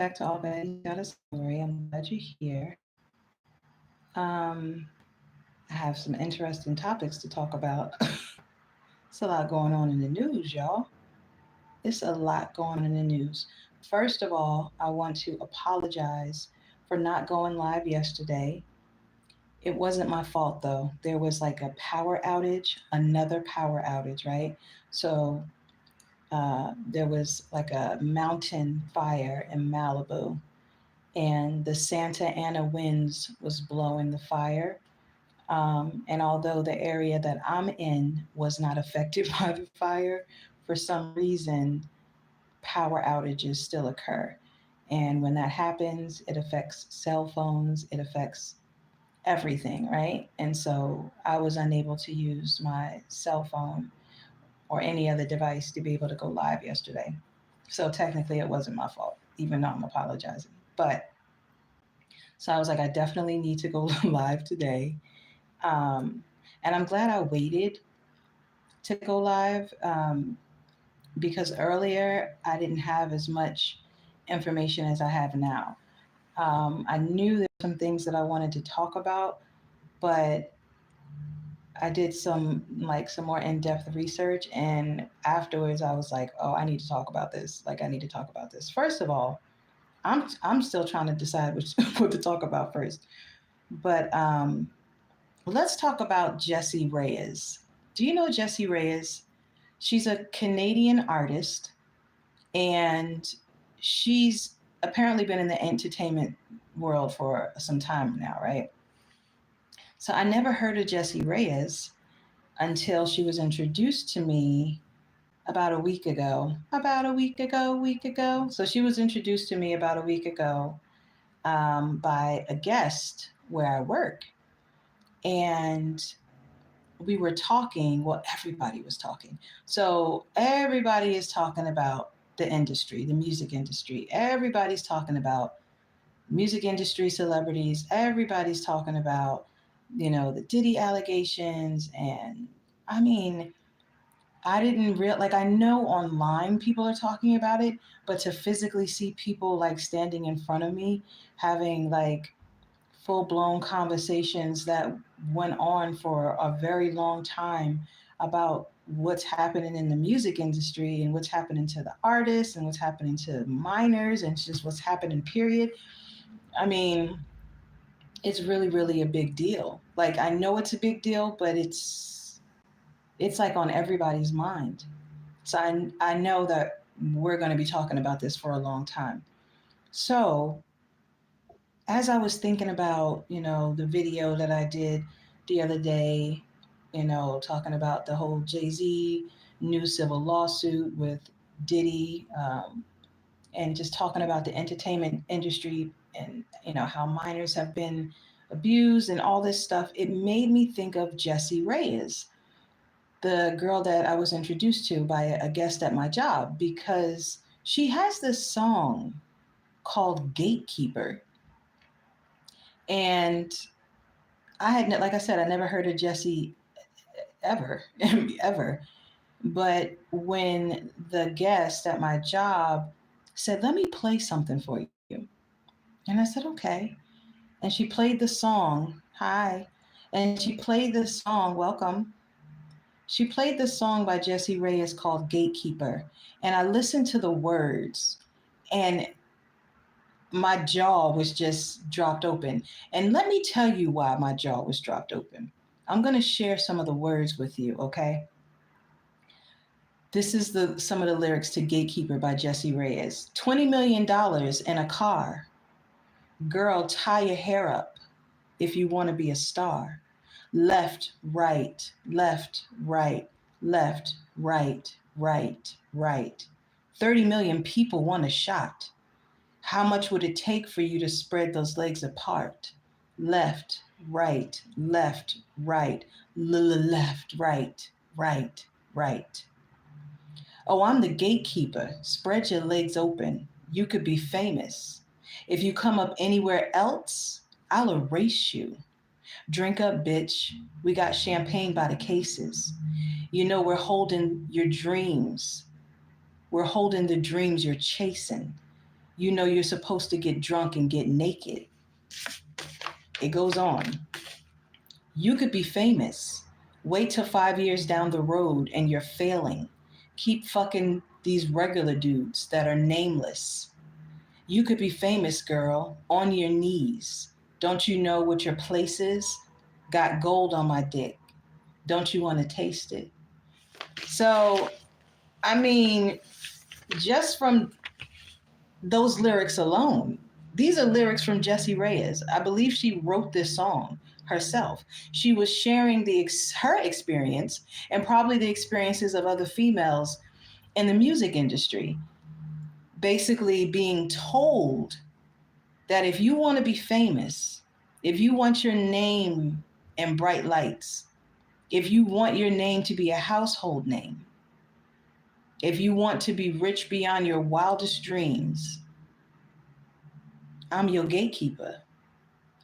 back to All Baddies Got a Story. I'm glad you're here. Um, I have some interesting topics to talk about. It's a lot going on in the news, y'all. It's a lot going on in the news. First of all, I want to apologize for not going live yesterday. It wasn't my fault though. There was like a power outage, another power outage, right? So there was like a mountain fire in Malibu, and the Santa Ana winds was blowing the fire. And although the area that I'm in was not affected by the fire, for some reason, power outages still occur. And when that happens, it affects cell phones, it affects everything, right? And so I was unable to use my cell phone or any other device to be able to go live yesterday. So technically, it wasn't my fault, even though I'm apologizing. But so I was like, I definitely need to go live today. Um, and I'm glad I waited to go live because earlier I didn't have as much information as I have now. I knew there were some things that I wanted to talk about, but I did some more in-depth research, and afterwards I was like, oh, I need to talk about this. Like I need to talk about this. First of all, I'm still trying to decide which what to talk about first. But let's talk about Jessie Reyez. Do you know Jessie Reyez? She's a Canadian artist, and she's apparently been in the entertainment world for some time now, right? So I never heard of Jessie Reyez until she was introduced to me about a week ago. Week ago. So she was introduced to me about a week ago by a guest where I work. And we were talking, well, everybody was talking. So everybody is talking about the industry, the music industry. Everybody's talking about music industry celebrities. Everybody's talking about, the Diddy allegations. And I mean, I didn't real like I know online people are talking about it, but to physically see people like standing in front of me having like full blown conversations that went on for a very long time about what's happening in the music industry and what's happening to the artists and what's happening to minors and just what's happening, period. I mean, it's really, really a big deal. Like, I know it's a big deal, but it's like on everybody's mind. So I know that we're going to be talking about this for a long time. So as I was thinking about, the video that I did the other day, talking about the whole Jay-Z new civil lawsuit with Diddy, and just talking about the entertainment industry and, how minors have been abused and all this stuff, it made me think of Jessie Reyez, the girl that I was introduced to by a guest at my job, because she has this song called Gatekeeper. And like I said, I never heard of Jessie ever, ever. But when the guest at my job said, let me play something for you. And I said, okay. And she played the song, hi. And she played the song, welcome. She played the song by Jessie Reyez called Gatekeeper. And I listened to the words, and my jaw was just dropped open. And let me tell you why my jaw was dropped open. I'm going to share some of the words with you, okay? This is some of the lyrics to Gatekeeper by Jessie Reyez. $20 million in a car. Girl, tie your hair up if you want to be a star. Left, right, left, right, left, right, right, right. 30 million people want a shot. How much would it take for you to spread those legs apart? Left, right, left, right, left, right, right, right. Oh, I'm the gatekeeper. Spread your legs open. You could be famous. If you come up anywhere else, I'll erase you. Drink up, bitch. We got champagne by the cases. We're holding your dreams. We're holding the dreams you're chasing. You know you're supposed to get drunk and get naked. It goes on. You could be famous. Wait till 5 years down the road and you're failing. Keep fucking these regular dudes that are nameless. You could be famous, girl, on your knees. Don't you know what your place is? Got gold on my dick. Don't you want to taste it? So, I mean, just from those lyrics alone, these are lyrics from Jessie Reyez. I believe she wrote this song herself. She was sharing her experience and probably the experiences of other females in the music industry, basically being told that if you want to be famous, if you want your name in bright lights, if you want your name to be a household name, if you want to be rich beyond your wildest dreams, I'm your gatekeeper.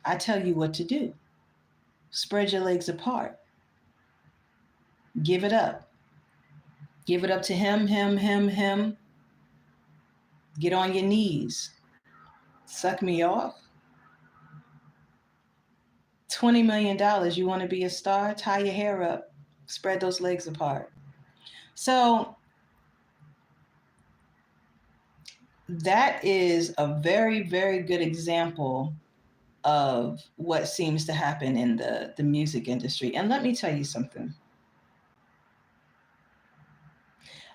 I tell you what to do. Spread your legs apart. Give it up. Give it up to him, him, him, him. Get on your knees. Suck me off. $20 million. You want to be a star? Tie your hair up. Spread those legs apart. So that is a very, very good example of what seems to happen in the music industry. And let me tell you something.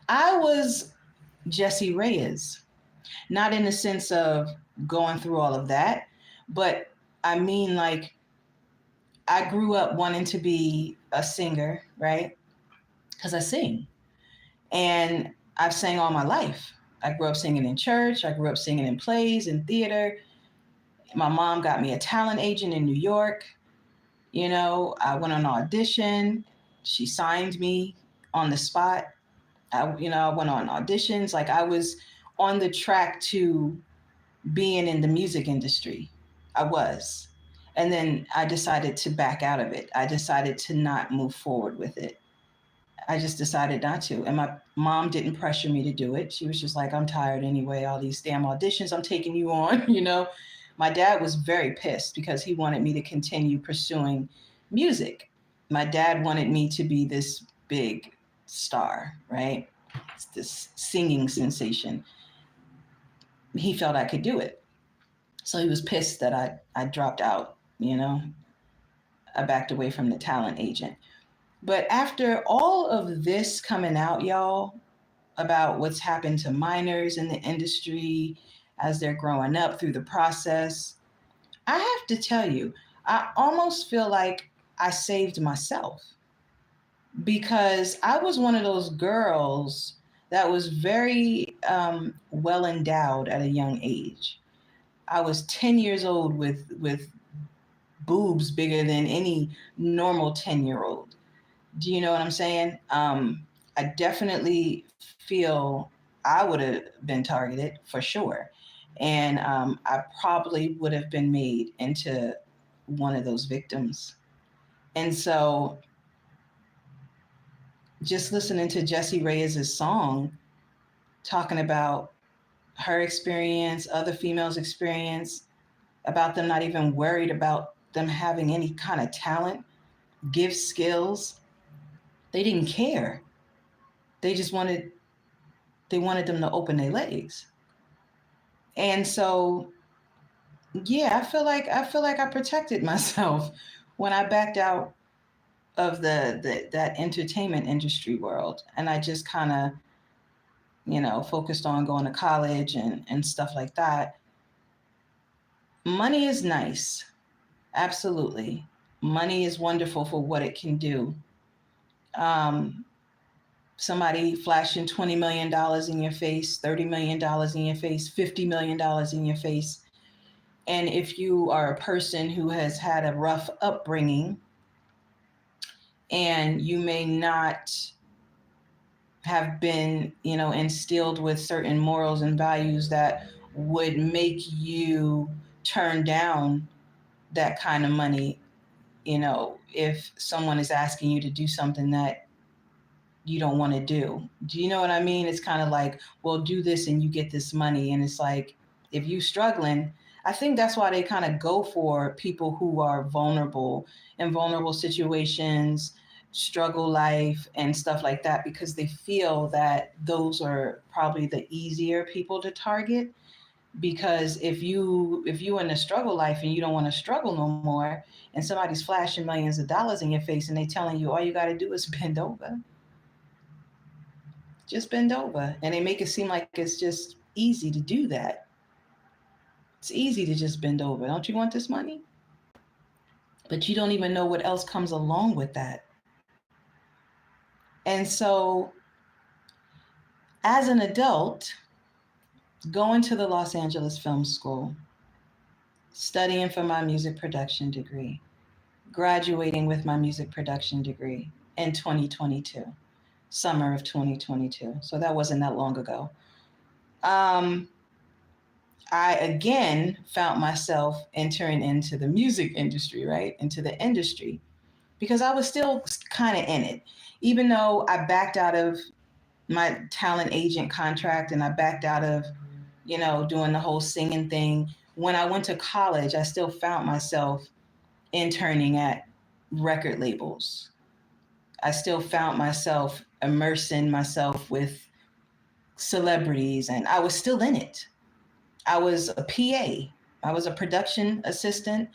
I was Jessie Reyez, not in the sense of going through all of that, but I mean, like, I grew up wanting to be a singer, right? Because I sing. And I've sang all my life. I grew up singing in church. I grew up singing in plays and theater. My mom got me a talent agent in New York. You know, I went on audition. She signed me on the spot. I went on auditions. Like, I was on the track to being in the music industry. I was. And then I decided to back out of it. I decided to not move forward with it. I just decided not to. And my mom didn't pressure me to do it. She was just like, I'm tired anyway, all these damn auditions, I'm taking you on, you know. My dad was very pissed because he wanted me to continue pursuing music. My dad wanted me to be this big star, right? It's this singing sensation. He felt I could do it. So he was pissed that I dropped out, you know. I backed away from the talent agent. But after all of this coming out, y'all, about what's happened to minors in the industry as they're growing up through the process, I have to tell you, I almost feel like I saved myself, because I was one of those girls that was very well endowed at a young age. I was 10 years old with boobs bigger than any normal 10-year-old. Do you know what I'm saying? I definitely feel I would have been targeted for sure. And I probably would have been made into one of those victims. And so just listening to Jessie Reyez's song, talking about her experience, other females' experience, about them not even worried about them having any kind of talent, gift, skills. They didn't care. They just wanted them to open their legs. And so, yeah, I feel like I protected myself when I backed out of that entertainment industry world, and I just kind of, focused on going to college and stuff like that. Money is nice. Absolutely. Money is wonderful for what it can do. Somebody flashing $20 million in your face, $30 million in your face, $50 million in your face. And if you are a person who has had a rough upbringing and you may not have been, instilled with certain morals and values that would make you turn down that kind of money, if someone is asking you to do something that you don't want to do. Do you know what I mean? It's kind of like, well, do this and you get this money. And it's like, if you struggling, I think that's why they kind of go for people who are vulnerable in vulnerable situations, struggle life and stuff like that, because they feel that those are probably the easier people to target. Because if you in a struggle life and you don't want to struggle no more, and somebody's flashing millions of dollars in your face and they telling you all you got to do is bend over, just bend over, and they make it seem like it's just easy to do that. It's easy to just bend over. Don't you want this money? But you don't even know what else comes along with that. And so, as an adult, going to the Los Angeles Film School, studying for my music production degree, graduating with my music production degree in 2022, summer of 2022. So that wasn't that long ago. I again found myself entering into the music industry, right? Into the industry, because I was still kind of in it. Even though I backed out of my talent agent contract and I backed out of, doing the whole singing thing. When I went to college, I still found myself interning at record labels. I still found myself immersing myself with celebrities, and I was still in it. I was a PA. I was a production assistant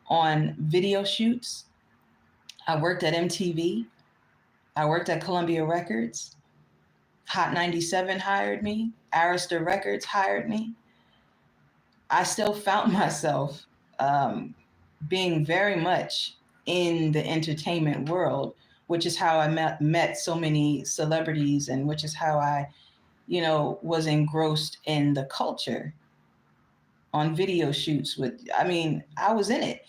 on video shoots. I worked at MTV. I worked at Columbia Records. Hot 97 hired me. Arista Records hired me. I still found myself being very much in the entertainment world, which is how I met so many celebrities, and which is how I, was engrossed in the culture on video shoots I was in it.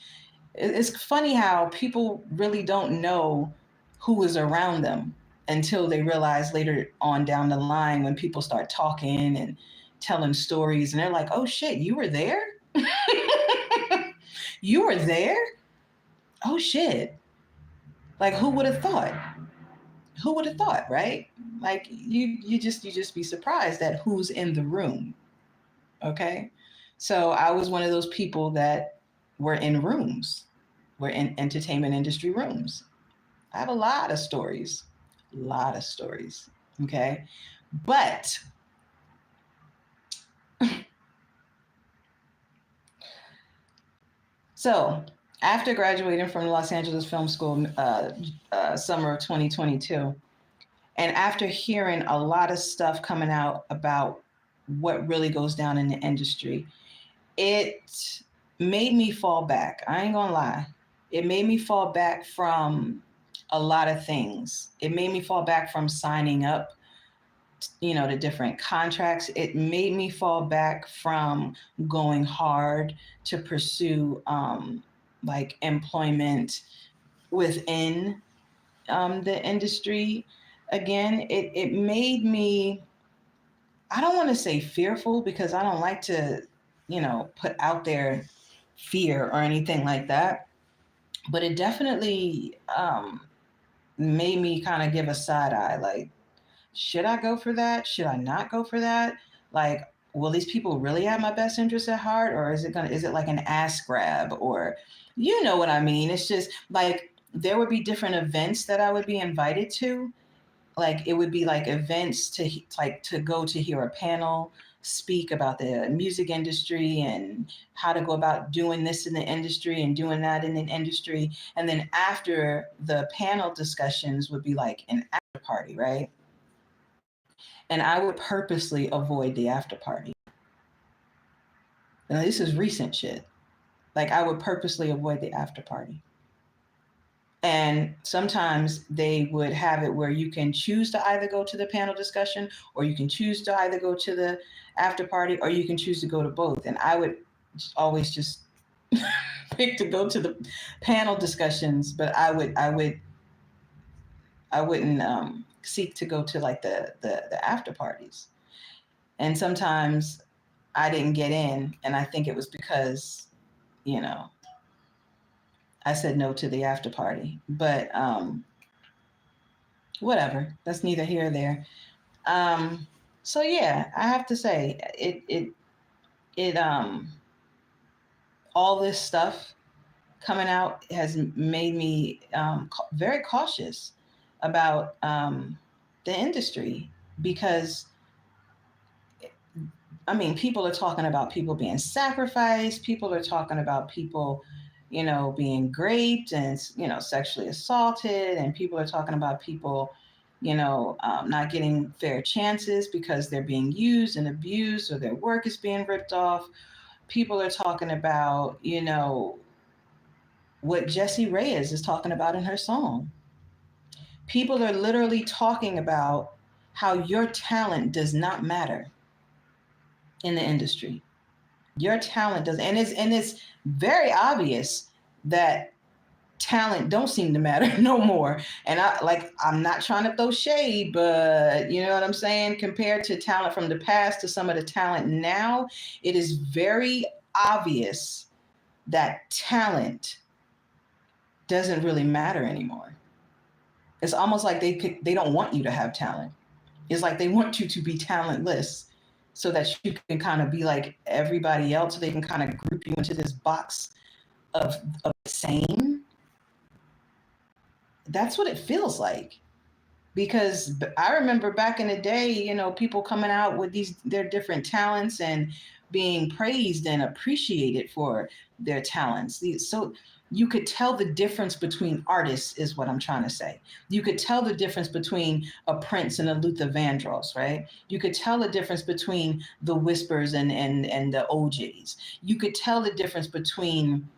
It's funny how people really don't know who is around them until they realize later on down the line, when people start talking and telling stories, and they're like, oh shit, you were there? You were there? Oh shit. Like, who would have thought? Who would have thought, right? Like, you just be surprised at who's in the room. Okay? So I was one of those people that were in rooms. We're in entertainment industry rooms. I have a lot of stories. Okay? But so after graduating from the Los Angeles Film School, summer of 2022, and after hearing a lot of stuff coming out about what really goes down in the industry, it made me fall back. I ain't gonna lie. It made me fall back from a lot of things. It made me fall back from signing up, to different contracts. It made me fall back from going hard to pursue like employment within the industry. Again, it made me, I don't want to say fearful, because I don't like to, put out there fear or anything like that. But it definitely made me kind of give a side eye, like, should I go for that? Should I not go for that? Like, will these people really have my best interest at heart, or is it like an ass grab, or, you know what I mean? It's just like, there would be different events that I would be invited to. Like, it would be like events to go to hear a panel speak about the music industry and how to go about doing this in the industry and doing that in the industry. And then after the panel discussions would be like an after party, right? And I would purposely avoid the after party. Now, this is recent shit. Like, I would purposely avoid the after party. And sometimes they would have it where you can choose to either go to the panel discussion, or you can choose to either go to the after party, or you can choose to go to both. And I would always just pick to go to the panel discussions, but I wouldn't seek to go to like the after parties. And sometimes I didn't get in, and I think it was because, I said no to the after party. But whatever, that's neither here or there. So yeah, I have to say, it all this stuff coming out has made me very cautious about the industry, because I mean, people are talking about people being sacrificed. People are talking about people, being raped and, sexually assaulted. And people are talking about people, not getting fair chances because they're being used and abused, or their work is being ripped off. People are talking about, what Jessie Reyez is talking about in her song. People are literally talking about how your talent does not matter in the industry. Your talent does, and it's very obvious that talent don't seem to matter no more. And I'm not trying to throw shade, but you know what I'm saying? Compared to talent from the past to some of the talent now, it is very obvious that talent doesn't really matter anymore. It's almost like they don't want you to have talent. It's like they want you to be talentless, so that you can kind of be like everybody else. They can kind of group you into this box of the same. That's what it feels like. Because I remember back in the day, people coming out with their different talents and being praised and appreciated for their talents. So you could tell the difference between artists, is what I'm trying to say. You could tell the difference between a Prince and a Luther Vandross, right? You could tell the difference between the Whispers and the OJs. You could tell the difference between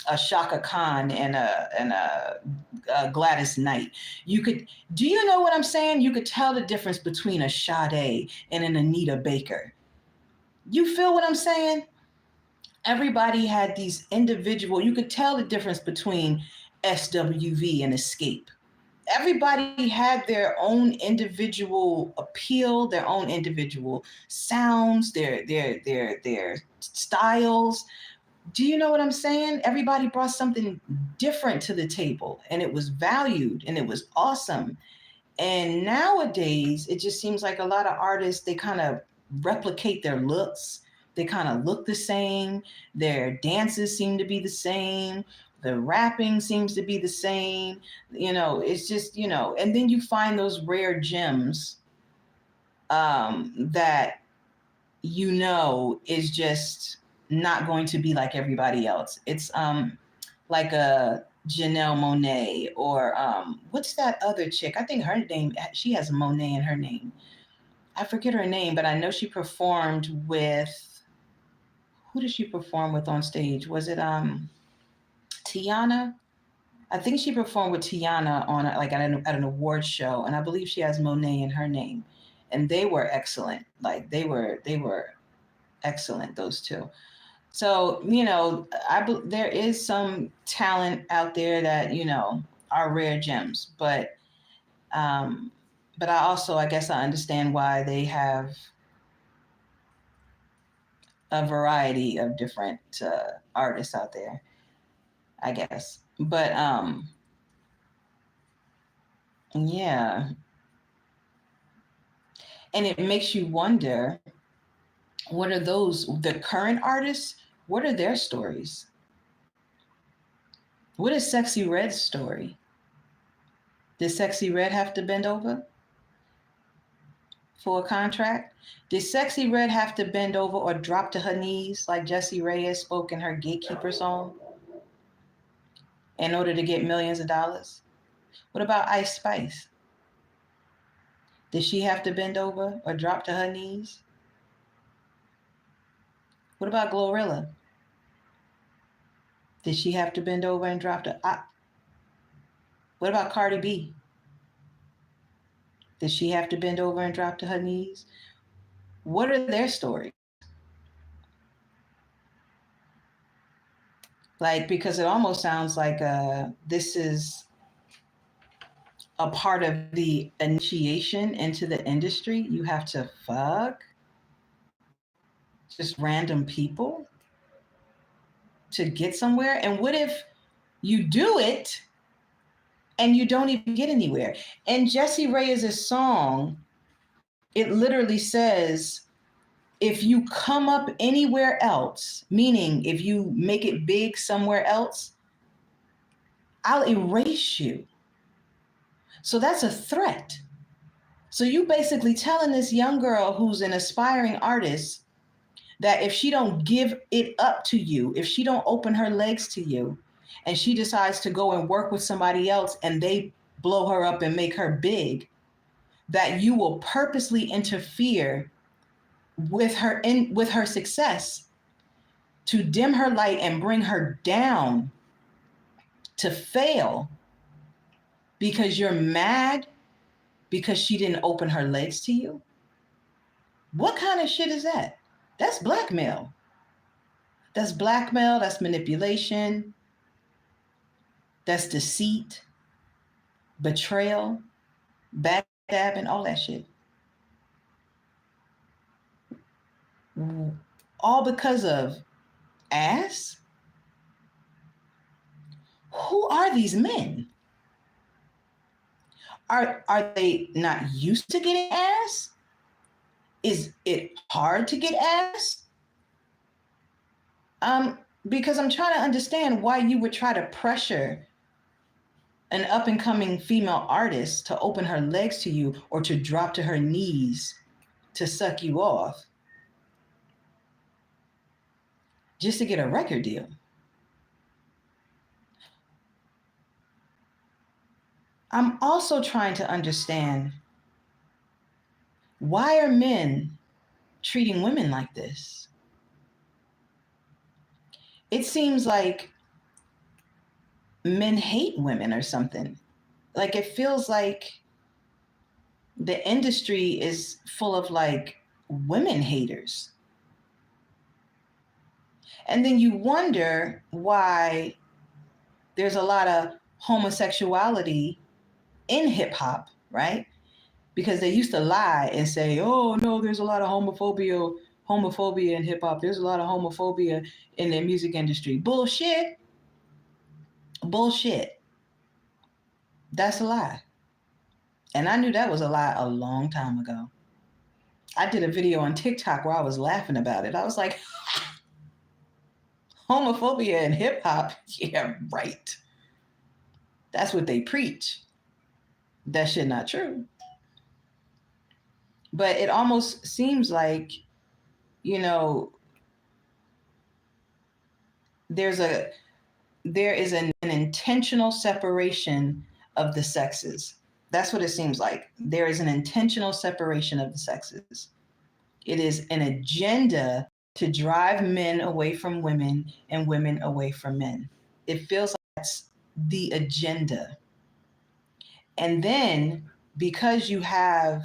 a Shaka Khan and a Gladys Knight. Do you know what I'm saying? You could tell the difference between a Sade and an Anita Baker. You feel what I'm saying? Everybody had these individual, you could tell the difference between SWV and Escape. Everybody had their own individual appeal, their own individual sounds, their styles. Do you know what I'm saying? Everybody brought something different to the table, and it was valued and it was awesome. And nowadays, it just seems like a lot of artists, they kind of replicate their looks. They kind of look the same. Their dances seem to be the same. The rapping seems to be the same. It's just, and then you find those rare gems that, is just not going to be like everybody else. It's like a Janelle Monáe, or what's that other chick? I think her name, she has Monet in her name. I forget her name, but I know she performed with, who did she perform with on stage? Was it Tiana? I think she performed with Tiana on at an award show, and I believe she has Monet in her name. And they were excellent. Like they were excellent, those two. So, there is some talent out there that, are rare gems, but I guess I understand why they have a variety of different artists out there, I guess. But yeah. And it makes you wonder, what are the current artists, what are their stories? What is Sexy Red's story? Did Sexy Red have to bend over for a contract? Did Sexy Red have to bend over or drop to her knees like Jessie Reyez spoke in her Gatekeeper song in order to get millions of dollars? What about Ice Spice? Did she have to bend over or drop to her knees? What about Glorilla? Did she have to bend over and drop to... What about Cardi B? Did she have to bend over and drop to her knees? What are their stories? Because it almost sounds like this is a part of the initiation into the industry. You have to fuck just random people to get somewhere. And what if you do it and you don't even get anywhere? And Jessie Reyez's song, it literally says, if you come up anywhere else, meaning if you make it big somewhere else, I'll erase you. So that's a threat. So you basically telling this young girl who's an aspiring artist that if she don't give it up to you, if she don't open her legs to you, and she decides to go and work with somebody else and they blow her up and make her big, that you will purposely interfere with her success to dim her light and bring her down to fail because you're mad because she didn't open her legs to you? What kind of shit is that? That's blackmail. That's blackmail, that's manipulation, that's deceit, betrayal, backstabbing, all that shit. All because of ass? Who are these men? Are they not used to getting ass? Is it hard to get ass? Because I'm trying to understand why you would try to pressure an up and coming female artist to open her legs to you or to drop to her knees to suck you off just to get a record deal. I'm also trying to understand, why are men treating women like this? It seems like men hate women or something. Like, it feels like the industry is full of like women haters. And then you wonder why there's a lot of homosexuality in hip hop, right? Because they used to lie and say, oh no, there's a lot of homophobia in hip hop. There's a lot of homophobia in the music industry. Bullshit. Bullshit. That's a lie. And I knew that was a lie a long time ago. I did a video on TikTok where I was laughing about it. I was like, homophobia in hip hop? Yeah, right. That's what they preach. That shit not true. But it almost seems like, you know, there is an intentional separation of the sexes. That's what it seems like. There is an intentional separation of the sexes. It is an agenda to drive men away from women and women away from men. It feels like that's the agenda. And then because you have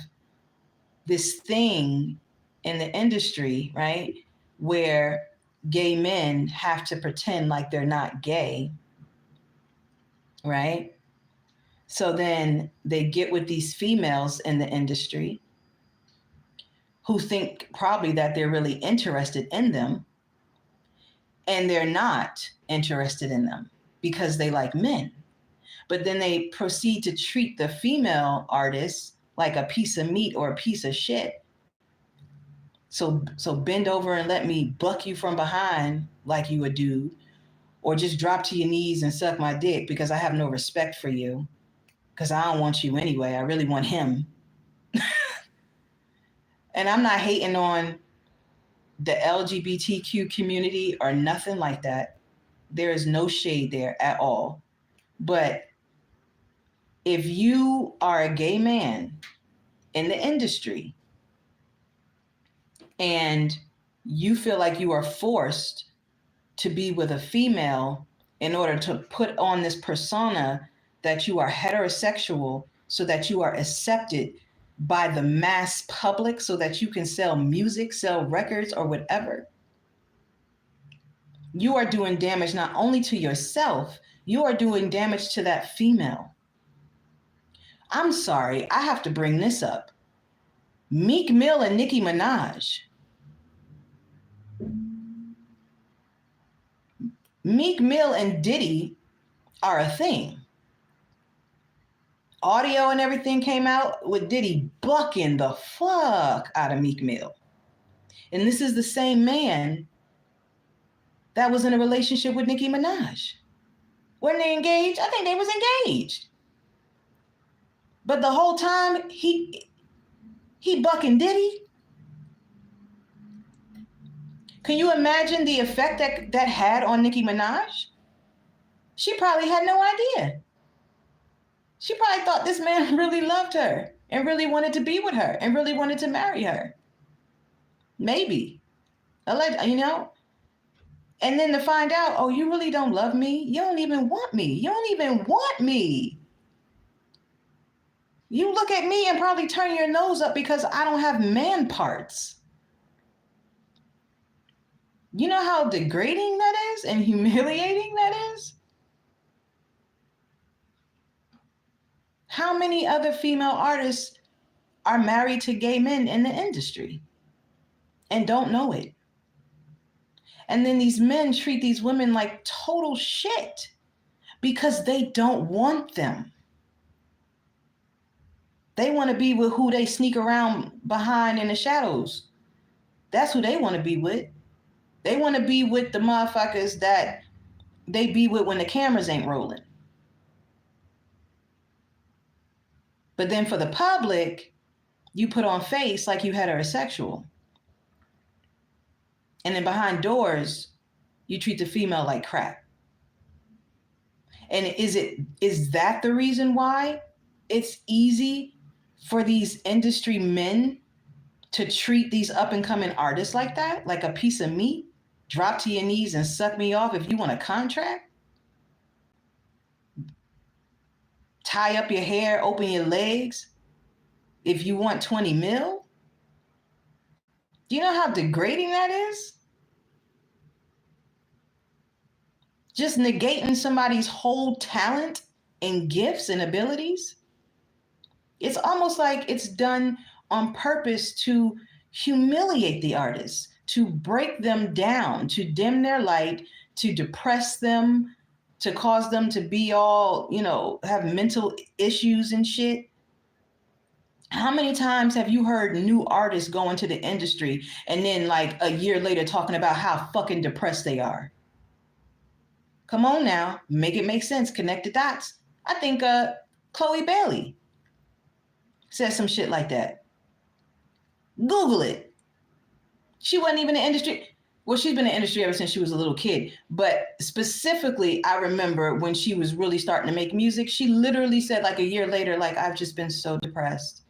this thing in the industry, right, where gay men have to pretend like they're not gay, right? So then they get with these females in the industry who think probably that they're really interested in them, and they're not interested in them because they like men. But then they proceed to treat the female artists like a piece of meat or a piece of shit. So bend over and let me buck you from behind like you a dude, or just drop to your knees and suck my dick because I have no respect for you, because I don't want you anyway. I really want him. And I'm not hating on the LGBTQ community or nothing like that. There is no shade there at all. But if you are a gay man in the industry and you feel like you are forced to be with a female in order to put on this persona that you are heterosexual so that you are accepted by the mass public, so that you can sell music, sell records, or whatever, you are doing damage not only to yourself, you are doing damage to that female. I'm sorry, I have to bring this up. Meek Mill and Nicki Minaj. Meek Mill and Diddy are a thing. Audio and everything came out with Diddy bucking the fuck out of Meek Mill. And this is the same man that was in a relationship with Nicki Minaj. Weren't they engaged? I think they was engaged. But the whole time he bucking Diddy. Can you imagine the effect that had on Nicki Minaj? She probably had no idea. She probably thought this man really loved her and really wanted to be with her and really wanted to marry her. Maybe. You know? And then to find out, oh, you really don't love me? You don't even want me. You don't even want me. You look at me and probably turn your nose up because I don't have man parts. You know how degrading that is and humiliating that is? How many other female artists are married to gay men in the industry and don't know it? And then these men treat these women like total shit because they don't want them. They want to be with who they sneak around behind in the shadows. That's who they want to be with. They want to be with the motherfuckers that they be with when the cameras ain't rolling. But then for the public, you put on face like you heterosexual. And then behind doors, you treat the female like crap. And is that the reason why it's easy for these industry men to treat these up and coming artists like that? Like a piece of meat? Drop to your knees and suck me off if you want a contract? Tie up your hair, open your legs if you want 20 mil? Do you know how degrading that is? Just negating somebody's whole talent and gifts and abilities. It's almost like it's done on purpose to humiliate the artists, to break them down, to dim their light, to depress them, to cause them to be all, have mental issues and shit. How many times have you heard new artists go into the industry and then like a year later talking about how fucking depressed they are? Come on now, make it make sense, connect the dots. I think Chloe Bailey said some shit like that. Google it. She wasn't even in the industry. Well, she's been in the industry ever since she was a little kid. But specifically, I remember when she was really starting to make music, she literally said like a year later, like, I've just been so depressed.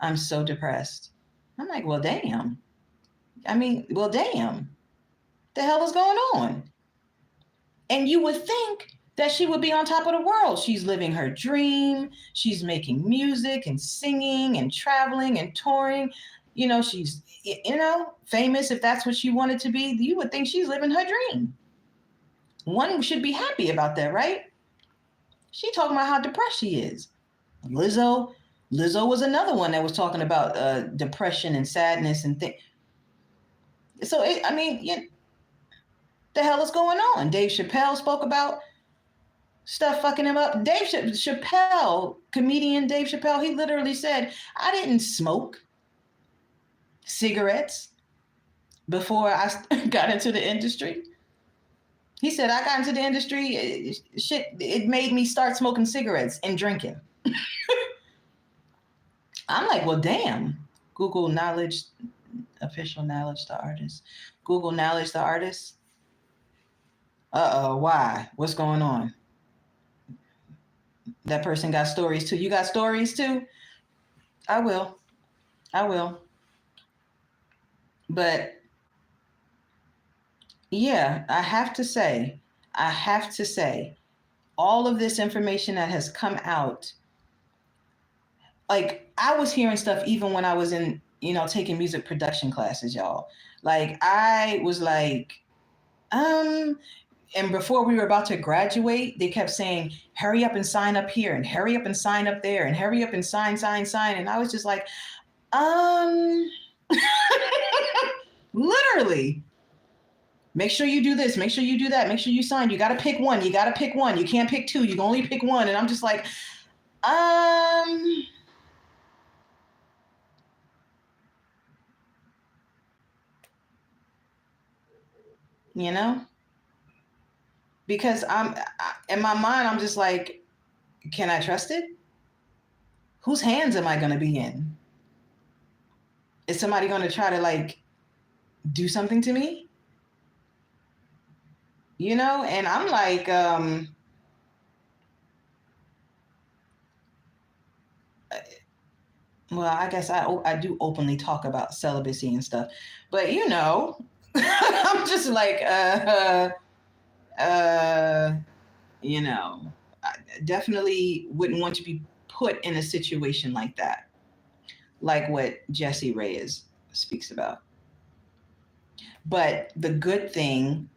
I'm so depressed. I'm like, well, damn. Well, damn. The hell is going on? And you would think that she would be on top of the world. She's living her dream. She's making music and singing and traveling and touring. She's, famous if that's what she wanted to be. You would think she's living her dream. One should be happy about that, right? She talking about how depressed she is. Lizzo was another one that was talking about depression and sadness and things. So, the hell is going on? Dave Chappelle spoke about stuff fucking him up. Dave Chappelle, comedian Dave Chappelle, he literally said, I didn't smoke cigarettes before I got into the industry. He said, I got into the industry, it made me start smoking cigarettes and drinking. I'm like, well, damn. Google knowledge, official knowledge the artist. Google knowledge the artist. Why? What's going on? That person got stories too. You got stories too? I will. But yeah, I have to say, all of this information that has come out, like I was hearing stuff even when I was in, taking music production classes, y'all. Like I was like, and before we were about to graduate, they kept saying, hurry up and sign up here and hurry up and sign up there and hurry up and sign. And I was just like, literally, make sure you do this, make sure you do that, make sure you sign. You got to pick one. You can't pick two. You can only pick one. And I'm just like, you know? Because in my mind, I'm just like, can I trust it? Whose hands am I going to be in? Is somebody going to try to like do something to me? You know? And I'm like, well, I guess I do openly talk about celibacy and stuff, but you know, I'm just like, you know, I definitely wouldn't want to be put in a situation like that, like what Jessie Reyes speaks about. But the good thing,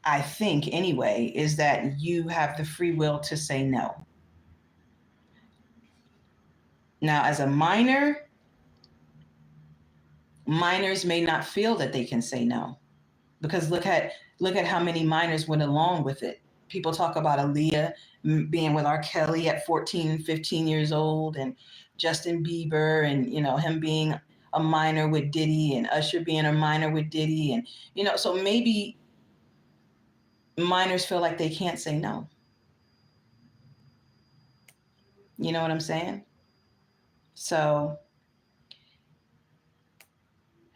I think anyway, is that you have the free will to say no. Now, as a minor, minors may not feel that they can say no, because look at how many minors went along with it. People talk about Aaliyah being with R. Kelly at 14, 15 years old, and Justin Bieber, and you know, him being a minor with Diddy, and Usher being a minor with Diddy, and you know, so maybe minors feel like they can't say no. You know what I'm saying? So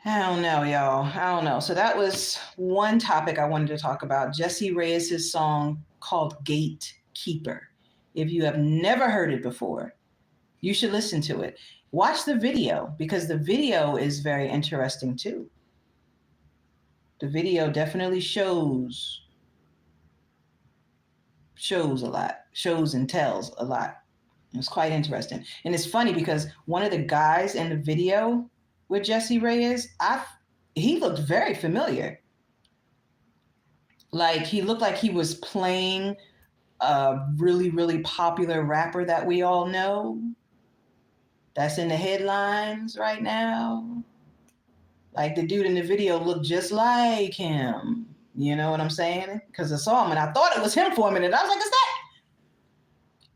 I don't know, y'all. I don't know. So that was one topic I wanted to talk about. Jessie Reyes' song called Gatekeeper. If you have never heard it before, you should listen to it. Watch the video, because the video is very interesting too. The video definitely shows a lot, shows and tells a lot. It's quite interesting. And it's funny because one of the guys in the video with Jessie Reyes, he looked very familiar. Like he looked like he was playing a really, really popular rapper that we all know, that's in the headlines right now. Like the dude in the video looked just like him. You know what I'm saying? Because I saw him and I thought it was him for a minute. I was like,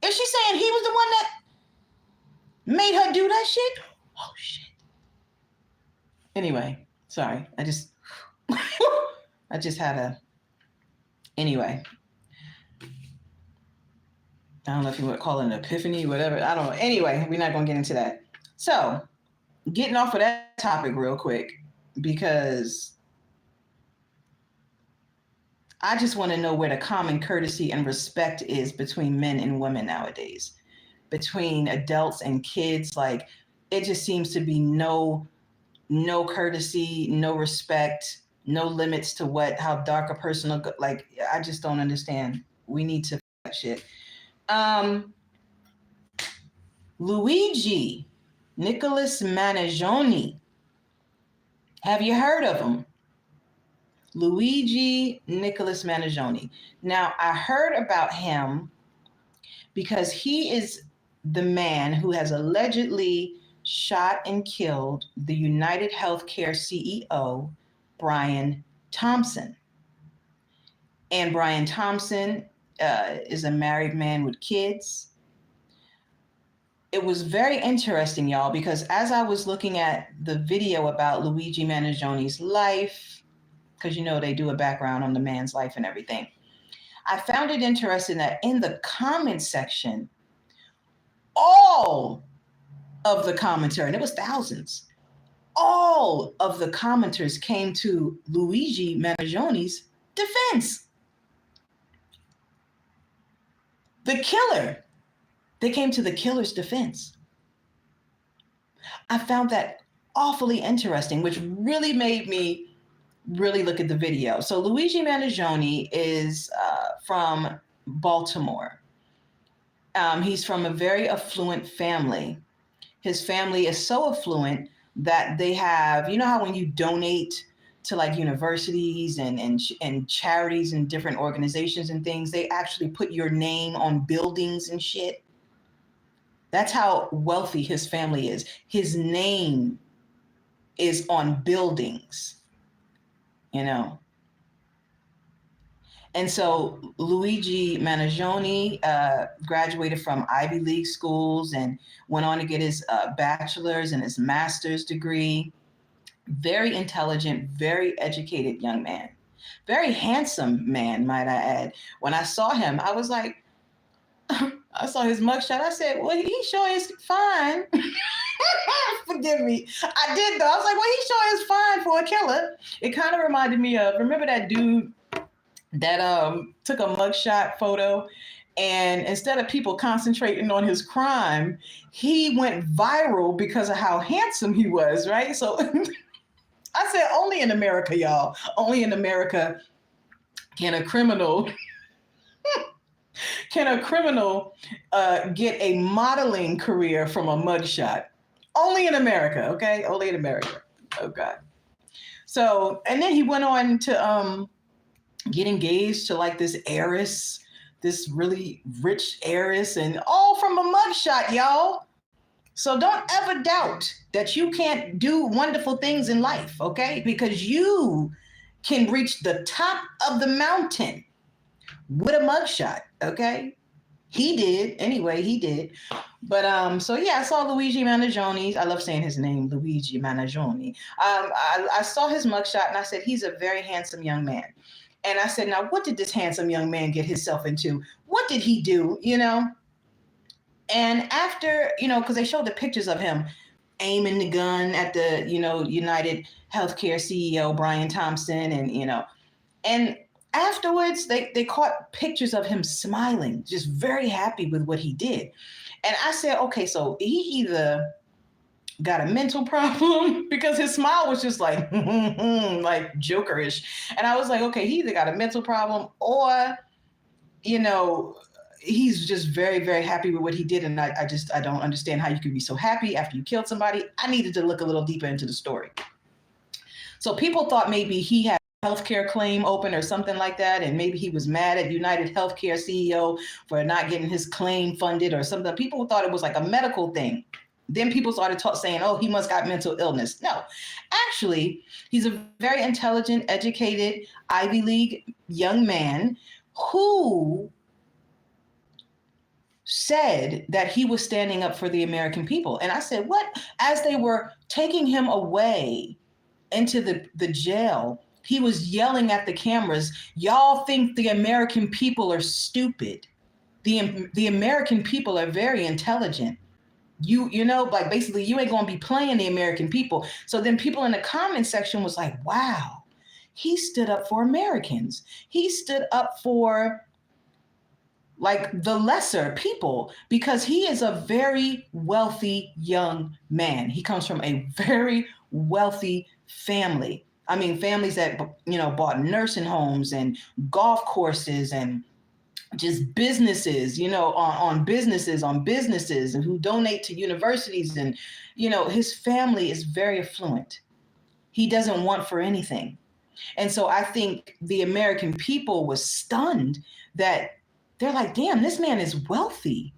is she saying he was the one that made her do that shit? Oh shit. Anyway, sorry. I just had anyway. I don't know if you would call it an epiphany, whatever. I don't know. Anyway, we're not going to get into that. So, getting off of that topic real quick, because I just want to know where the common courtesy and respect is between men and women nowadays, between adults and kids. Like, it just seems to be no courtesy, no respect, no limits to how dark a person will go. Like, I just don't understand. We need to that shit. Luigi, Nicholas Mangione. Have you heard of him? Luigi Nicholas Mangione. Now, I heard about him because he is the man who has allegedly shot and killed the United Healthcare CEO, Brian Thompson. And Brian Thompson is a married man with kids. It was very interesting, y'all, because as I was looking at the video about Luigi Mangione's life, because you know they do a background on the man's life and everything, I found it interesting that in the comment section, all of the commentary, and it was thousands, all of the commenters came to Luigi Mangione's defense. The killer. They came to the killer's defense. I found that awfully interesting, which really made me really look at the video. So Luigi Mangione is from Baltimore. He's from a very affluent family. His family is so affluent that they have, you know how when you donate to like universities and charities and different organizations and things, they actually put your name on buildings and shit. That's how wealthy his family is. His name is on buildings, you know. And so Luigi Mangione graduated from Ivy League schools and went on to get his bachelor's and his master's degree. Very intelligent, very educated young man. Very handsome man, might I add. When I saw him, I was like, I saw his mugshot. I said, well, he sure is fine. Forgive me. I did, though. I was like, well, he sure is fine for a killer. It kind of reminded me of, remember that dude that took a mugshot photo, and instead of people concentrating on his crime, he went viral because of how handsome he was, right? So I said, only in America, y'all. Only in America can a criminal get a modeling career from a mugshot. Only in America, okay? Only in America. Oh God. So, and then he went on to get engaged to like this heiress, this really rich heiress, and all from a mugshot, y'all. So don't ever doubt that you can't do wonderful things in life, okay? Because you can reach the top of the mountain with a mugshot, okay? He did. Anyway, he did. But so yeah, I saw Luigi Mangione. I love saying his name, Luigi Mangione. I saw his mugshot and I said, he's a very handsome young man. And I said, now what did this handsome young man get himself into? What did he do, you know? And after, you know, because they showed the pictures of him aiming the gun at the, you know, United Healthcare CEO, Brian Thompson, and, you know, and afterwards they caught pictures of him smiling, just very happy with what he did. And I said, okay, so he either got a mental problem because his smile was just like, like Jokerish. And I was like, okay, he either got a mental problem or, you know, he's just very, very happy with what he did. And I don't understand how you could be so happy after you killed somebody. I needed to look a little deeper into the story. So people thought maybe he had a healthcare claim open or something like that. And maybe he was mad at United Healthcare CEO for not getting his claim funded or something. People thought it was like a medical thing. Then people started saying, oh, he must got mental illness. No, actually, he's a very intelligent, educated, Ivy League young man who said that he was standing up for the American people. And I said, what? As they were taking him away into the jail, he was yelling at the cameras, y'all think the American people are stupid. The American people are very intelligent. You know, like basically you ain't gonna be playing the American people. So then people in the comment section was like, wow, he stood up for Americans. He stood up for like the lesser people, because he is a very wealthy young man. He comes from a very wealthy family. I mean, families that, you know, bought nursing homes and golf courses and just businesses, you know, on businesses, and who donate to universities. And, you know, his family is very affluent. He doesn't want for anything. And so I think the American people was stunned that they're like, damn, this man is wealthy.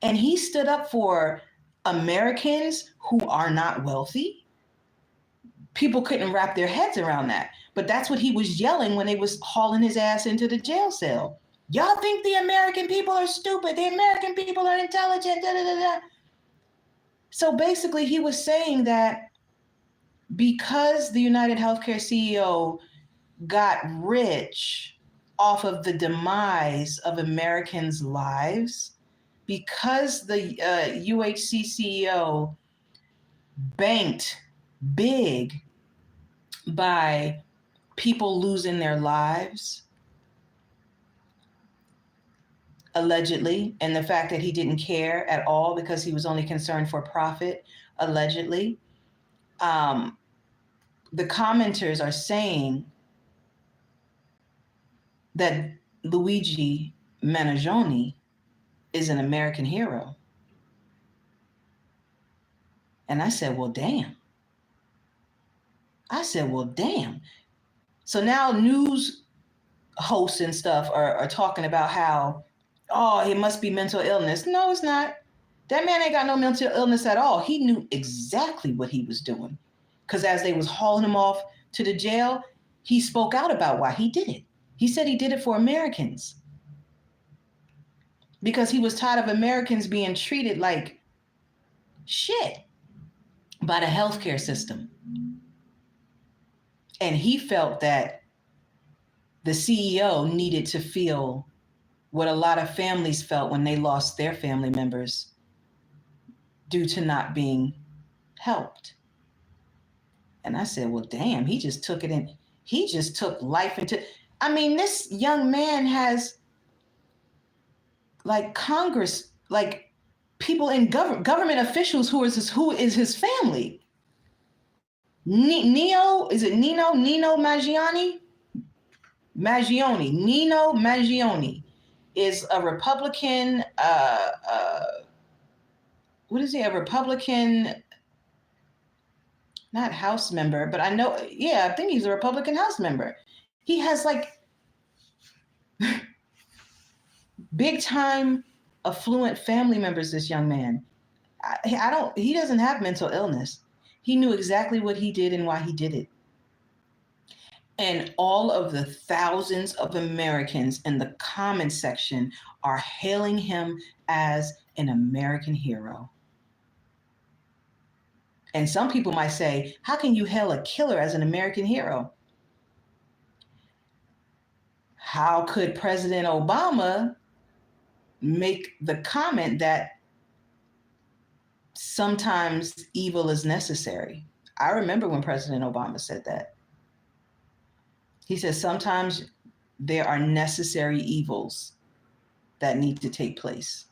And he stood up for Americans who are not wealthy. People couldn't wrap their heads around that. But that's what he was yelling when they was hauling his ass into the jail cell. Y'all think the American people are stupid. The American people are intelligent. Da, da, da, da. So basically he was saying that because the United Healthcare CEO got rich off of the demise of Americans' lives, because the UHC CEO banked big by people losing their lives, allegedly, and the fact that he didn't care at all because he was only concerned for profit, allegedly. The commenters are saying that Luigi Mangione is an American hero. And I said, well, damn. So now news hosts and stuff are talking about how, oh, it must be mental illness. No, it's not. That man ain't got no mental illness at all. He knew exactly what he was doing. Because as they was hauling him off to the jail, he spoke out about why he did it. He said he did it for Americans. Because he was tired of Americans being treated like shit by the healthcare system. And he felt that the CEO needed to feel what a lot of families felt when they lost their family members due to not being helped. And I said, well, damn, he just took it in. He just took life into, I mean, this young man has like Congress, like people in government officials who is his family. Nino Maggioni? Nino Maggioni is a Republican, what is he, a Republican, not House member, but I know, yeah, I think he's a Republican House member. He has like big time affluent family members, this young man. He doesn't have mental illness. He knew exactly what he did and why he did it. And all of the thousands of Americans in the comment section are hailing him as an American hero. And some people might say, how can you hail a killer as an American hero? How could President Obama make the comment that sometimes evil is necessary? I remember when President Obama said that. He says sometimes there are necessary evils that need to take place.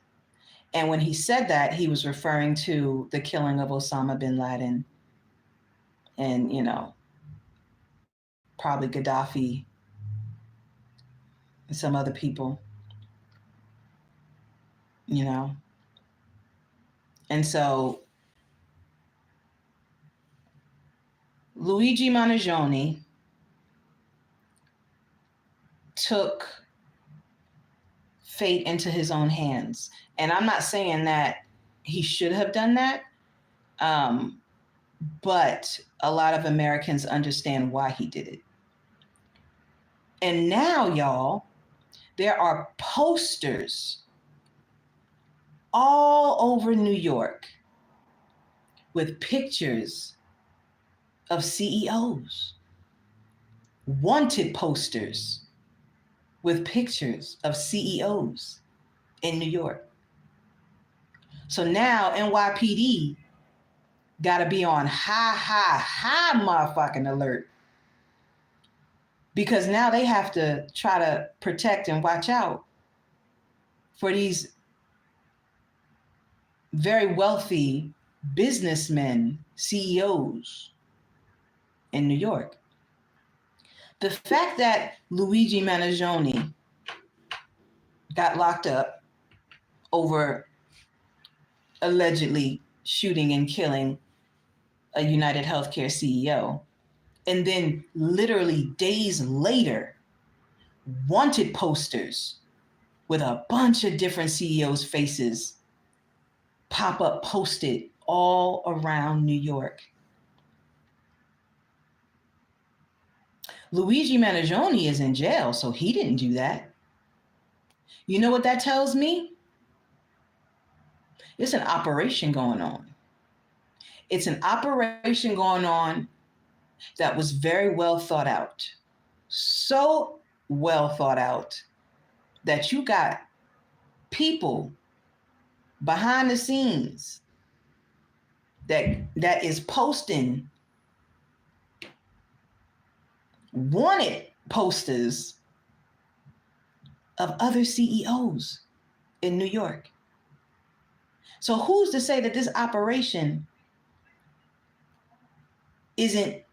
And when he said that, he was referring to the killing of Osama bin Laden and, you know, probably Gaddafi and some other people, you know. And so Luigi Mangione took fate into his own hands. And I'm not saying that he should have done that, but a lot of Americans understand why he did it. And now, y'all, there are posters all over New York with pictures of CEOs, wanted posters with pictures of CEOs in New York. So now NYPD got to be on high motherfucking alert, because now they have to try to protect and watch out for these very wealthy businessmen, CEOs in New York. The fact that Luigi Mangione got locked up over allegedly shooting and killing a United Healthcare CEO, and then literally days later, wanted posters with a bunch of different CEOs' faces pop up posted all around New York. Luigi Mangione is in jail, so he didn't do that. You know what that tells me? It's an operation going on. It's an operation going on that was very well thought out. So well thought out that you got people behind the scenes that is posting wanted posters of other CEOs in New York. So who's to say that this operation isn't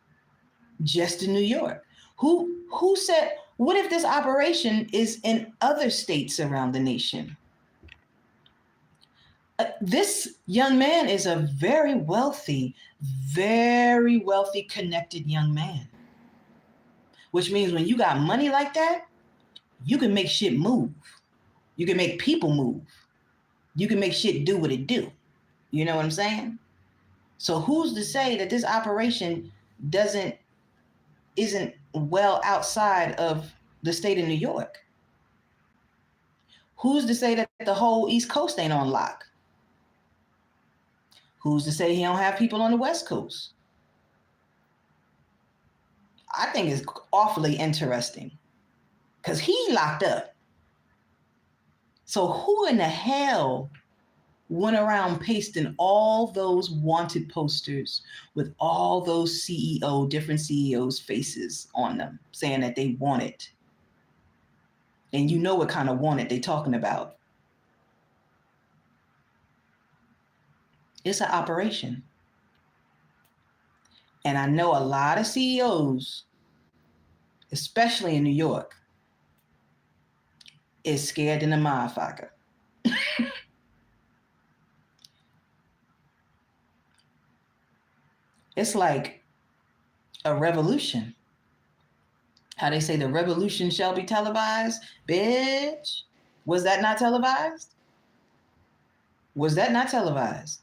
just in New York? Who said, what if this operation is in other states around the nation? This young man is a very wealthy connected young man. Which means when you got money like that, you can make shit move. You can make people move. You can make shit do what it do. You know what I'm saying? So who's to say that this operation isn't well outside of the state of New York? Who's to say that the whole East Coast ain't on lock? Who's to say he don't have people on the West Coast? I think is awfully interesting because he locked up. So who in the hell went around pasting all those wanted posters with all those different CEOs' faces on them, saying that they want it? And you know what kind of wanted they talking about. It's an operation. And I know a lot of CEOs, especially in New York, is scared in the motherfucker. It's like a revolution. How they say the revolution shall be televised? Bitch, was that not televised? Was that not televised?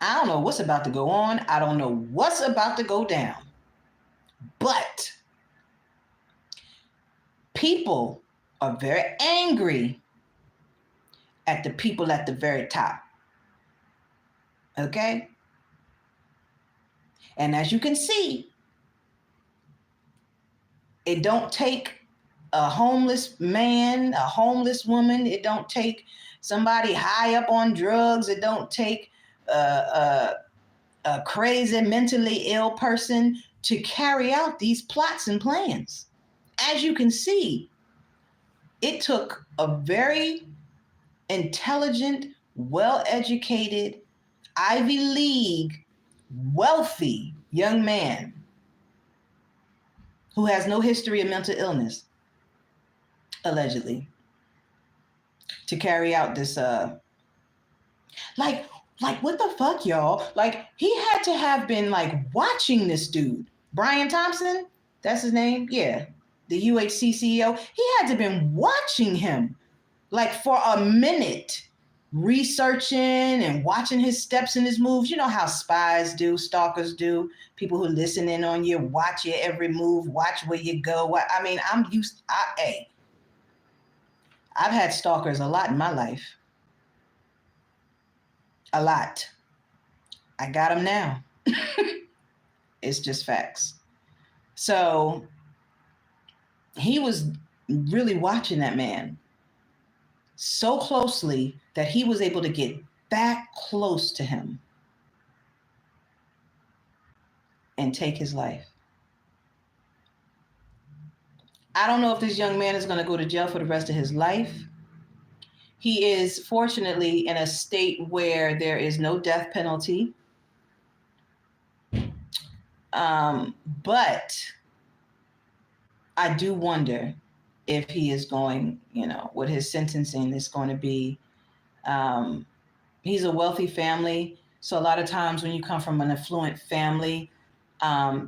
I don't know what's about to go on. I don't know what's about to go down. But people are very angry at the people at the very top. Okay? And as you can see, it don't take a homeless man, a homeless woman. It don't take somebody high up on drugs. It don't take a crazy, mentally ill person to carry out these plots and plans. As you can see, it took a very intelligent, well-educated, Ivy League, wealthy young man who has no history of mental illness, allegedly, to carry out this, like what the fuck, y'all? Like, he had to have been like watching this dude, Brian Thompson, that's his name? Yeah, the UHC CEO. He had to have been watching him like for a minute, researching and watching his steps and his moves. You know how spies do, stalkers do, people who listen in on you, watch your every move, watch where you go. I mean, I've had stalkers a lot in my life. A lot. I got them now. It's just facts. So he was really watching that man so closely that he was able to get back close to him and take his life. I don't know if this young man is going to go to jail for the rest of his life. He is fortunately in a state where there is no death penalty. But I do wonder if he is going, what his sentencing is going to be. He's a wealthy family. So a lot of times when you come from an affluent family,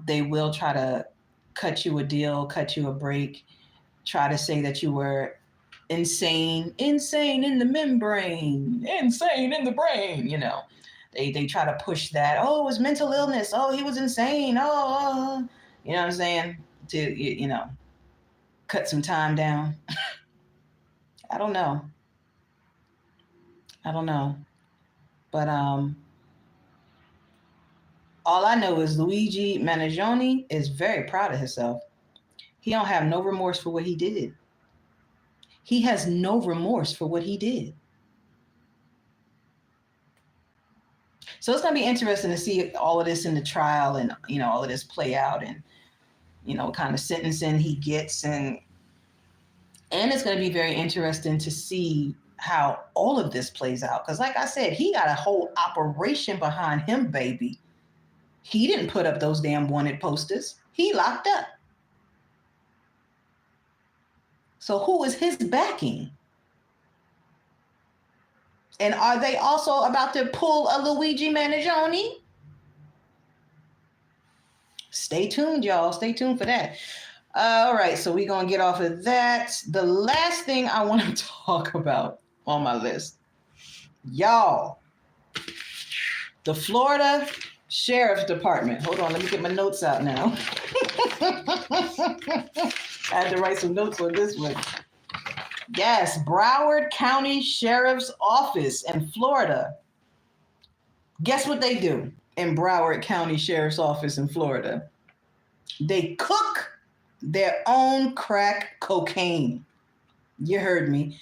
they will try to cut you a deal, cut you a break, try to say that you were insane in the membrane, insane in the brain, They try to push that. Oh, it was mental illness. Oh, he was insane. Oh. You know what I'm saying? To, cut some time down. I don't know. But all I know is Luigi Mangione is very proud of himself. He don't have no remorse for what he did. He has no remorse for what he did. So it's going to be interesting to see all of this in the trial and, all of this play out and, what kind of sentencing he gets. And it's going to be very interesting to see how all of this plays out. Because like I said, he got a whole operation behind him, baby. He didn't put up those damn wanted posters. He locked up. So who is his backing? And are they also about to pull a Luigi Mangione? Stay tuned, y'all. Stay tuned for that. All right, so we're going to get off of that. The last thing I want to talk about on my list, y'all, the Florida Sheriff's Department. Hold on, let me get my notes out now. I had to write some notes on this one. Yes, Broward County Sheriff's Office in Florida. Guess what they do in Broward County Sheriff's Office in Florida? They cook their own crack cocaine. You heard me.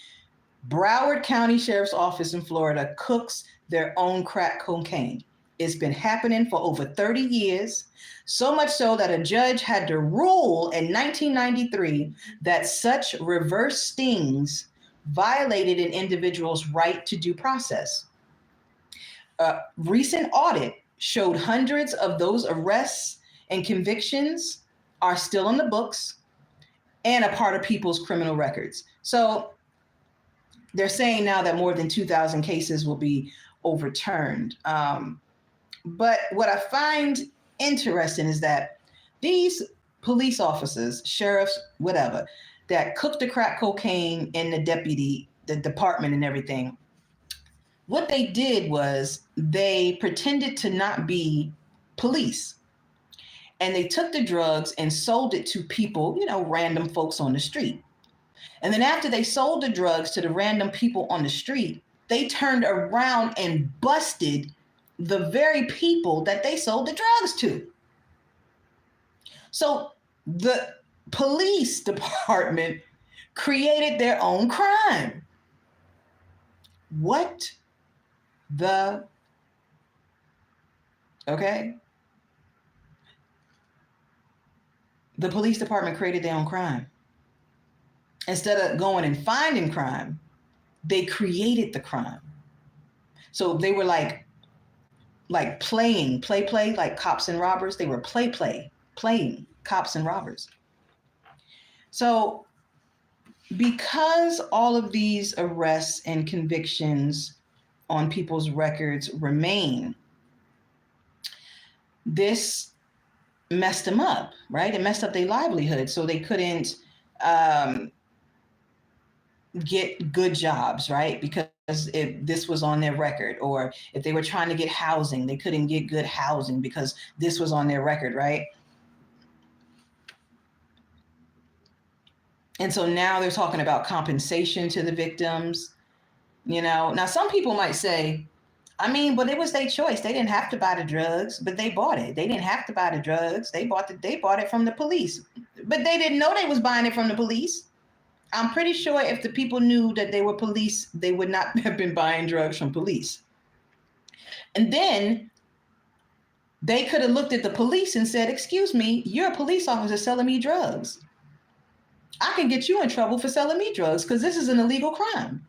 Broward County Sheriff's Office in Florida cooks their own crack cocaine. It's been happening for over 30 years, so much so that a judge had to rule in 1993 that such reverse stings violated an individual's right to due process. A recent audit showed hundreds of those arrests and convictions are still on the books and a part of people's criminal records. So they're saying now that more than 2,000 cases will be overturned. But what I find interesting is that these police officers, sheriffs, whatever, that cooked the crack cocaine in the department and everything, what they did was they pretended to not be police. And they took the drugs and sold it to people, random folks on the street. And then after they sold the drugs to the random people on the street, they turned around and busted the very people that they sold the drugs to. So the police department created their own crime. What the? Okay. The police department created their own crime. Instead of going and finding crime, they created the crime. So they were like playing, like cops and robbers. They were playing cops and robbers. So because all of these arrests and convictions on people's records remain, this messed them up, right? It messed up their livelihood. So they couldn't get good jobs, right? Because if this was on their record, or if they were trying to get housing, they couldn't get good housing because this was on their record, right? And so now they're talking about compensation to the victims. Now some people might say, but it was their choice. They didn't have to buy the drugs, but they bought it. They didn't have to buy the drugs. They bought it from the police, but they didn't know they was buying it from the police. I'm pretty sure if the people knew that they were police, they would not have been buying drugs from police. And then they could have looked at the police and said, excuse me, you're a police officer selling me drugs. I can get you in trouble for selling me drugs because this is an illegal crime.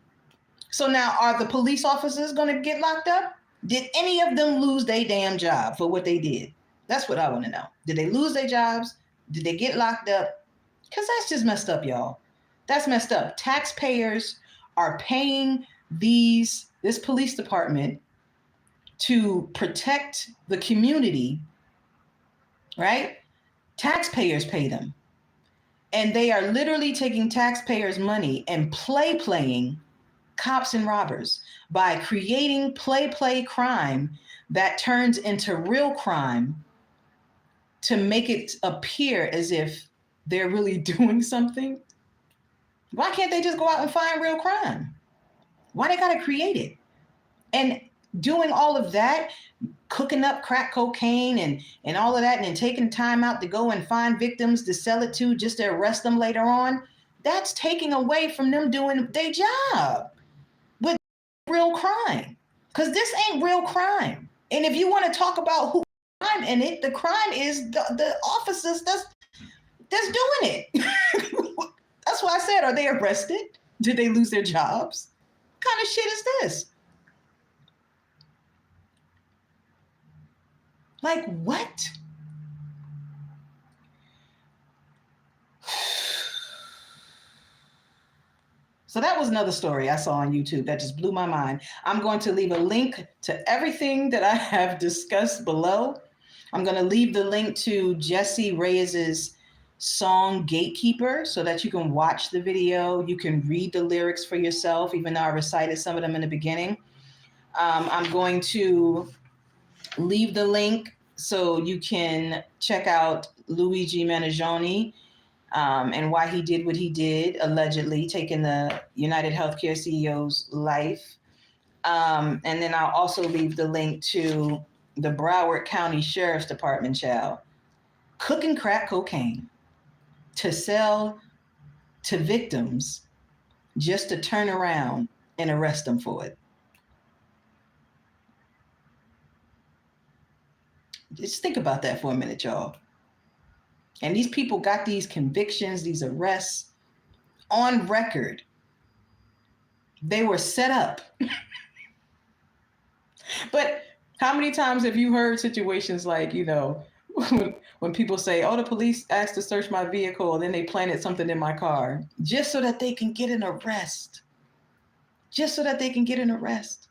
So now are the police officers going to get locked up? Did any of them lose their damn job for what they did? That's what I want to know. Did they lose their jobs? Did they get locked up? Because that's just messed up, y'all. That's messed up. Taxpayers are paying this police department to protect the community, right? Taxpayers pay them. And they are literally taking taxpayers' money and playing cops and robbers by creating play crime that turns into real crime to make it appear as if they're really doing something. Why can't they just go out and find real crime? Why they gotta create it? And doing all of that, cooking up crack cocaine and all of that, and then taking time out to go and find victims to sell it to just to arrest them later on, that's taking away from them doing their job with real crime. Because this ain't real crime. And if you want to talk about who crime in it, the crime is the officers that's doing it. That's why I said, are they arrested? Did they lose their jobs? What kind of shit is this? Like, what? So that was another story I saw on YouTube that just blew my mind. I'm going to leave a link to everything that I have discussed below. I'm going to leave the link to Jessie Reyes's song Gatekeeper so that you can watch the video. You can read the lyrics for yourself, even though I recited some of them in the beginning. I'm going to leave the link so you can check out Luigi Mangione and why he did what he did, allegedly taking the United Healthcare CEO's life. And then I'll also leave the link to the Broward County Sheriff's Department, child. cooking crack cocaine to sell to victims just to turn around and arrest them for it. Just think about that for a minute, y'all. And these people got these convictions, these arrests on record. They were set up. But how many times have you heard situations like, you know, when people say, oh, the police asked to search my vehicle and then they planted something in my car just so that they can get an arrest. Just so that they can get an arrest.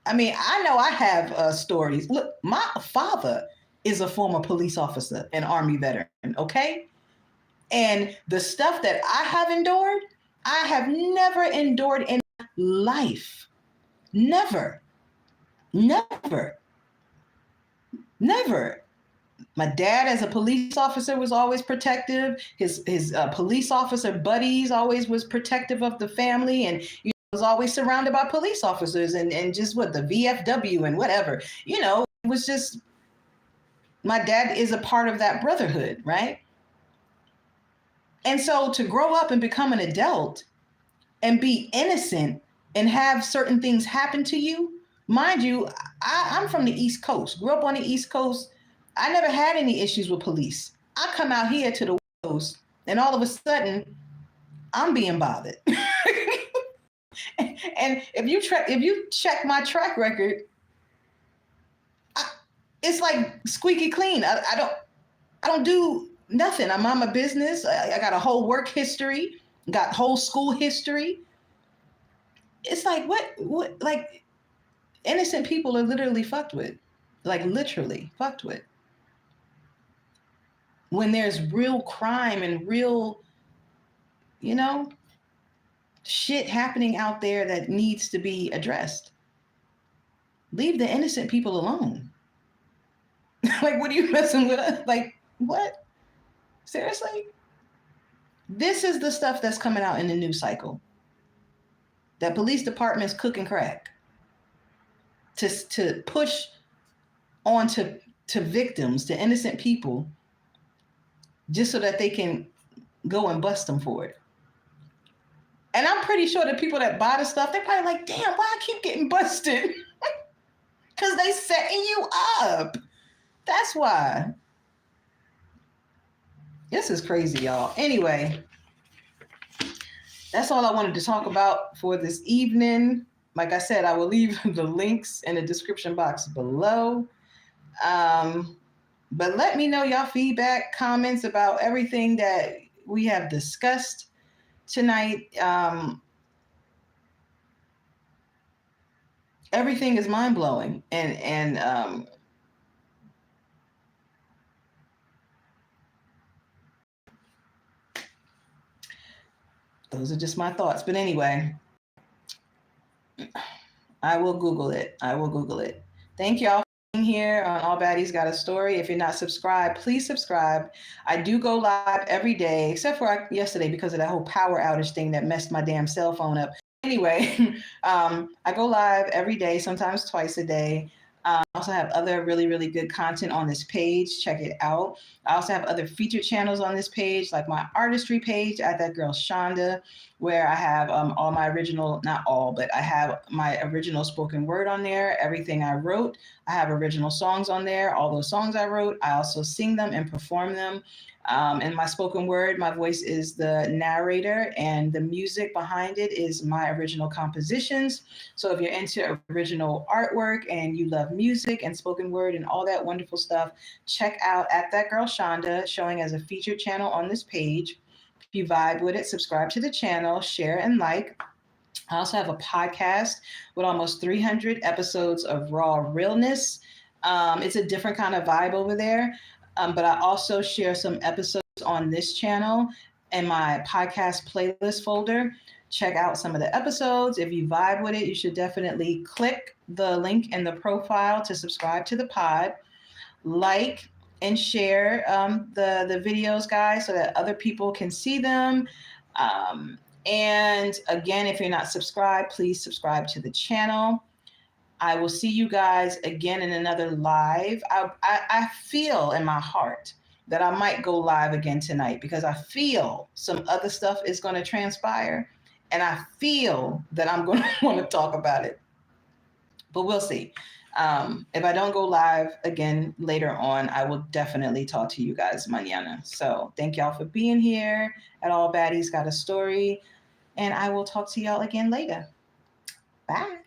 I mean, I know I have stories. Look, my father is a former police officer, an Army veteran, okay? And the stuff that I have endured, I have never endured in life. Never. Never. Never. My dad, as a police officer, was always protective. His police officer buddies always was protective of the family, and you know, was always surrounded by police officers and just what the VFW and whatever. You know, it was just, my dad is a part of that brotherhood, right? And so to grow up and become an adult and be innocent and have certain things happen to you, mind you, I'm from the East Coast, grew up on the East Coast. I never had any issues with police. I come out here to the West Coast and all of a sudden I'm being bothered. And if you check my track record, it's like squeaky clean. I don't do nothing. I'm on my business. I got a whole work history, got whole school history. It's like what like innocent people are literally fucked with. Like literally fucked with. When there's real crime and real, you know, shit happening out there that needs to be addressed. Leave the innocent people alone. Like, what are you messing with us? Like, what? Seriously? This is the stuff that's coming out in the news cycle. That police departments cooking crack to push on to victims, to innocent people, just so that they can go and bust them for it. And I'm pretty sure the people that buy the stuff, they're probably like, damn, why I keep getting busted? Because they setting you up. That's why. This is crazy, y'all. Anyway, that's all I wanted to talk about for this evening. Like I said, I will leave the links in the description box below. But let me know y'all feedback, comments about everything that we have discussed tonight. Everything is mind-blowing, and those are just my thoughts. But anyway, I will Google it. Thank y'all for being here on All Baddies Got a Story. If you're not subscribed, please subscribe. I do go live every day, except for yesterday because of that whole power outage thing that messed my damn cell phone up. Anyway, I go live every day, sometimes twice a day. I also have other really, really good content on this page. Check it out. I also have other featured channels on this page, like my artistry page at that girl Shanda, where I have all my original, not all, but I have my original spoken word on there, everything I wrote. I have original songs on there, all those songs I wrote. I also sing them and perform them. In my spoken word, my voice is the narrator and the music behind it is my original compositions. So if you're into original artwork and you love music and spoken word and all that wonderful stuff, check out At That Girl Shanda, showing as a featured channel on this page. If you vibe with it, subscribe to the channel, share and like. I also have a podcast with almost 300 episodes of raw realness. It's a different kind of vibe over there. But I also share some episodes on this channel and my podcast playlist folder. Check out some of the episodes. If you vibe with it, you should definitely click the link in the profile to subscribe to the pod. Like and share the videos, guys, so that other people can see them. And again, if you're not subscribed, please subscribe to the channel. I will see you guys again in another live. I feel in my heart that I might go live again tonight because I feel some other stuff is going to transpire, and I feel that I'm going to want to talk about it. But we'll see. If I don't go live again later on, I will definitely talk to you guys mañana. So thank y'all for being here at All Baddies Got a Story, and I will talk to y'all again later. Bye.